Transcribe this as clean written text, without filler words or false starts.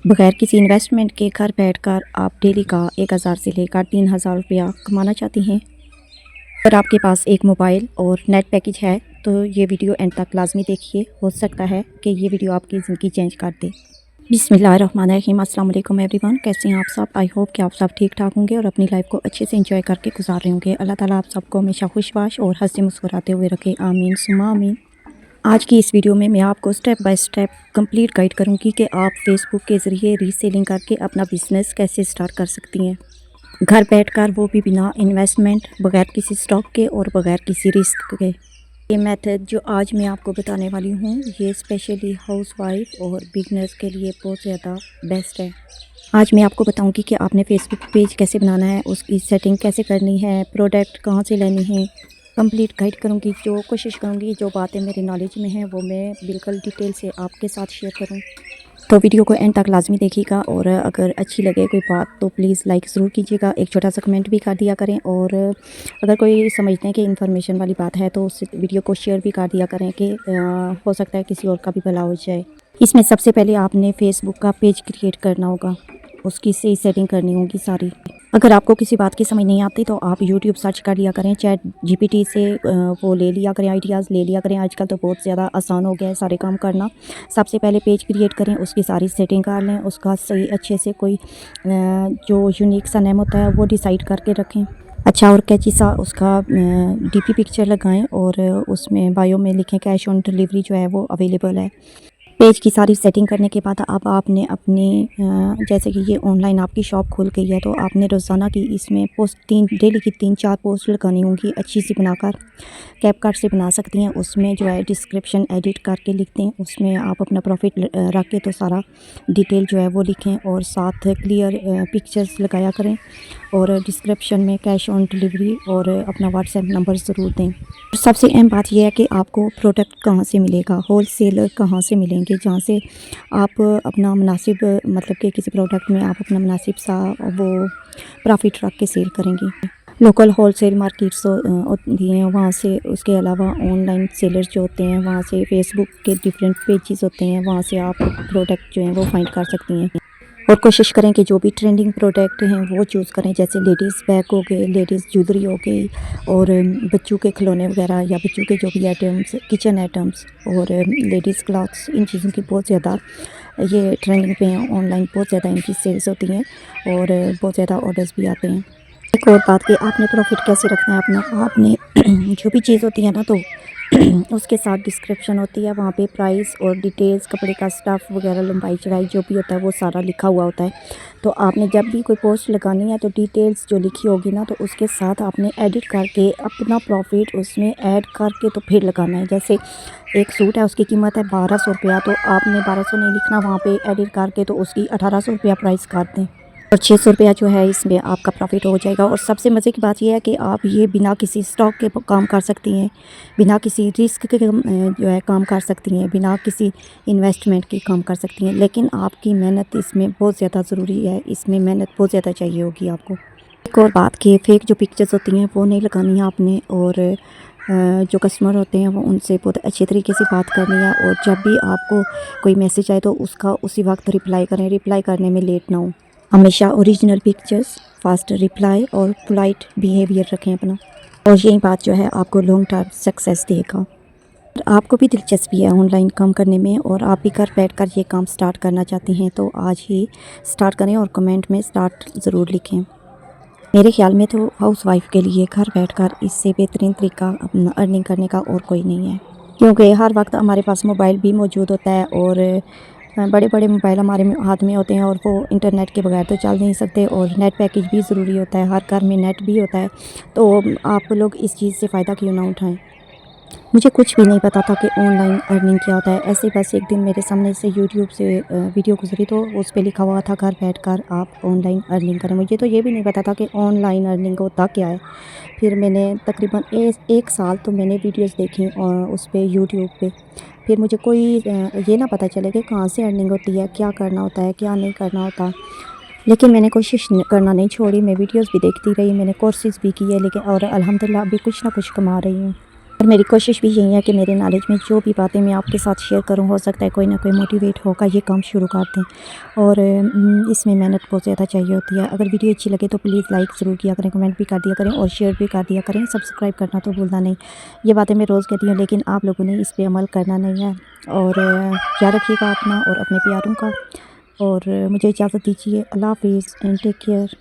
बगैर किसी इन्वेस्टमेंट के घर बैठकर आप डेली का 1000 से लेकर 3000 रुपया कमाना चाहती हैं। अगर आपके पास एक मोबाइल और नेट पैकेज है तो ये वीडियो एंड तक लाजमी देखिए। हो सकता है कि ये वीडियो आपकी ज़िंदगी चेंज कर दे। बिस्मिल्लाहिर्रहमानिर्रहीम। अस्सलाम वालेकुम एवरीवन, कैसे हैं आप सब। आई होप कि आप सब ठीक ठाक होंगे और अपनी लाइफ को अच्छे से एंजॉय करके गुजार रहे होंगे। अल्लाह ताला आप सबको हमेशा खुशबाश और हंसते मुस्कुराते हुए रखे, आमीन सुम्मा आमीन। आज की इस वीडियो में मैं आपको step by step complete guide करूंगी कि आप फेसबुक के ज़रिए रीसेलिंग करके अपना बिज़नेस कैसे स्टार्ट कर सकती हैं, घर बैठकर, वो भी बिना इन्वेस्टमेंट, बगैर किसी स्टॉक के और बगैर किसी रिस्क के। ये मेथड जो आज मैं आपको बताने वाली हूँ ये स्पेशली हाउसवाइफ और बिगनर्स के लिए बहुत ज़्यादा बेस्ट है। आज मैं आपको बताऊंगी कि आपने फेसबुक पेज कैसे बनाना है, उसकी सेटिंग कैसे करनी है, प्रोडक्ट कहाँ से लेनी है। कंप्लीट गाइड करूंगी, जो कोशिश करूंगी जो बातें मेरी नॉलेज में हैं वो मैं बिल्कुल डिटेल से आपके साथ शेयर करूं। तो वीडियो को एंड तक लाजमी देखिएगा और अगर अच्छी लगे कोई बात तो प्लीज़ लाइक ज़रूर कीजिएगा, एक छोटा सा कमेंट भी कर दिया करें और अगर कोई समझते हैं कि इन्फॉर्मेशन वाली बात है तो उस वीडियो को शेयर भी कर दिया करें कि हो सकता है किसी और का भी भला हो जाए। इसमें सबसे पहले आपने फेसबुक का पेज क्रिएट करना होगा, उसकी सही सेटिंग करनी होगी सारी। अगर आपको किसी बात की समझ नहीं आती तो आप यूट्यूब सर्च कर लिया करें, चैट जीपीटी से वो ले लिया करें, आइडियाज़ ले लिया करें। आजकल तो बहुत ज़्यादा आसान हो गया है सारे काम करना। सबसे पहले पेज क्रिएट करें, उसकी सारी सेटिंग कर लें, उसका सही अच्छे से कोई जो यूनिक सा नेम होता है वो डिसाइड करके रखें। अच्छा और कैची सा उसका डीपी पिक्चर लगाएं और उसमें बायो में लिखें कैश ऑन डिलीवरी जो है वो अवेलेबल है। पेज की सारी सेटिंग करने के बाद अब आपने अपनी जैसे कि ये ऑनलाइन आपकी शॉप खुल गई है तो आपने रोज़ाना की इसमें पोस्ट डेली की 3-4 पोस्ट लगानी होंगी अच्छी सी बनाकर। कैपकट से बना सकती हैं, उसमें जो है डिस्क्रिप्शन एडिट करके लिखते हैं, उसमें आप अपना प्रॉफिट रख के तो सारा डिटेल जो है वो लिखें और साथ क्लियर पिक्चर्स लगाया करें और डिस्क्रिप्शन में कैश ऑन डिलीवरी और अपना व्हाट्सएप नंबर ज़रूर दें। सबसे अहम बात यह है कि आपको प्रोडक्ट कहाँ से मिलेगा, होल सेलर कहाँ से मिलेंगे जहाँ से आप अपना मुनासिब मतलब कि किसी प्रोडक्ट में आप अपना मुनासिब सा वो प्रॉफिट रख के सेल करेंगे। लोकल होलसेल मार्केट्स होती हैं, वहाँ से उसके अलावा ऑनलाइन सेलर्स जो होते हैं वहाँ से फेसबुक के डिफरेंट पेजेस होते हैं, वहाँ से आप प्रोडक्ट जो हैं वो फाइंड कर सकती हैं। और कोशिश करें कि जो भी ट्रेंडिंग प्रोडक्ट हैं वो चूज़ करें, जैसे लेडीज़ बैग हो गए, लेडीज़ ज्वेलरी हो गई और बच्चों के खिलौने वगैरह या बच्चों के जो भी आइटम्स, किचन आइटम्स और लेडीज़ क्लॉथ्स, इन चीज़ों की बहुत ज़्यादा ये ट्रेंडिंग पे हैं। ऑनलाइन बहुत ज़्यादा इनकी सेल्स होती हैं और बहुत ज़्यादा ऑर्डर्स भी आते हैं। एक और बात कि आपने प्रॉफिट कैसे रखना है अपना, आपने जो भी चीज़ होती है ना तो उसके साथ डिस्क्रिप्शन होती है, वहाँ पे प्राइस और डिटेल्स, कपड़े का स्टफ़ वगैरह, लंबाई चौड़ाई जो भी होता है वो सारा लिखा हुआ होता है। तो आपने जब भी कोई पोस्ट लगानी है तो डिटेल्स जो लिखी होगी ना तो उसके साथ आपने एडिट करके अपना प्रॉफिट उसमें ऐड करके तो फिर लगाना है। जैसे एक सूट है उसकी कीमत है 1200 रुपया, तो आपने 1200 नहीं लिखना, वहाँ पे एडिट करके तो उसकी 1800 रुपया प्राइस कर दें और 600 रुपया जो है इसमें आपका प्रॉफिट हो जाएगा। और सबसे मज़े की बात यह है कि आप ये बिना किसी स्टॉक के काम कर सकती हैं, बिना किसी रिस्क के जो है काम कर सकती हैं, बिना किसी इन्वेस्टमेंट के काम कर सकती हैं। लेकिन आपकी मेहनत इसमें बहुत ज़्यादा ज़रूरी है, इसमें मेहनत बहुत ज़्यादा चाहिए होगी आपको। एक और बात कि फेक जो पिक्चर्स होती हैं वो नहीं लगानी है आपने और जो कस्टमर होते हैं वो उनसे बहुत अच्छे तरीके से बात करनी है और जब भी आपको कोई मैसेज आए तो उसका उसी वक्त रिप्लाई करें, रिप्लाई करने में लेट ना हो। हमेशा ओरिजिनल पिक्चर्स, फास्ट रिप्लाई और पोलाइट बिहेवियर रखें अपना, और यही बात जो है आपको लॉन्ग टर्म सक्सेस देगा। आपको भी दिलचस्पी है ऑनलाइन काम करने में और आप भी घर बैठकर ये काम स्टार्ट करना चाहती हैं तो आज ही स्टार्ट करें और कमेंट में स्टार्ट ज़रूर लिखें। मेरे ख्याल में तो हाउसवाइफ के लिए घर बैठकर इससे बेहतरीन तरीका अपना अर्निंग करने का और कोई नहीं है, क्योंकि हर वक्त हमारे पास मोबाइल भी मौजूद होता है और बड़े बड़े मोबाइल हमारे हाथ में होते हैं और वो इंटरनेट के बगैर तो चल नहीं सकते और नेट पैकेज भी ज़रूरी होता है, हर घर में नेट भी होता है। तो आप लोग इस चीज़ से फ़ायदा क्यों ना उठाएं। मुझे कुछ भी नहीं पता था कि ऑनलाइन अर्निंग क्या होता है, ऐसे बस एक दिन मेरे सामने से यूट्यूब से वीडियो गुजरी तो उस पर लिखा हुआ था घर बैठकर आप ऑनलाइन अर्निंग करें। मुझे तो ये भी नहीं पता था कि ऑनलाइन अर्निंग होता क्या है। फिर मैंने तकरीबन एक साल तो मैंने वीडियोस देखी उस पर यूट्यूब पे। फिर मुझे कोई ये ना पता चले कि कहाँ से अर्निंग होती है, क्या करना होता है, क्या नहीं करना होता। लेकिन मैंने कोशिश करना नहीं छोड़ी, मैं वीडियोस भी देखती रही, मैंने कोर्सेज़ भी किए, लेकिन और अल्हम्दुलिल्लाह अभी कुछ ना कुछ कमा रही हूँ। और मेरी कोशिश भी यही है कि मेरे नॉलेज में जो भी बातें मैं आपके साथ शेयर करूं, हो सकता है कोई ना कोई मोटिवेट होगा ये काम शुरू कर दें। और इसमें मेहनत बहुत ज़्यादा चाहिए होती है। अगर वीडियो अच्छी लगे तो प्लीज़ लाइक ज़रूर किया करें, कमेंट भी कर दिया करें और शेयर भी कर दिया करें। सब्सक्राइब करना तो भूलना नहीं। ये बातें मैं रोज़ कहती हूँ, लेकिन आप लोगों ने इस पर अमल करना नहीं है। और ख्याल रखिएगा अपना और अपने प्यारों का। और मुझे इजाज़त दीजिए। अल्लाह हाफिज़ एंड टेक केयर।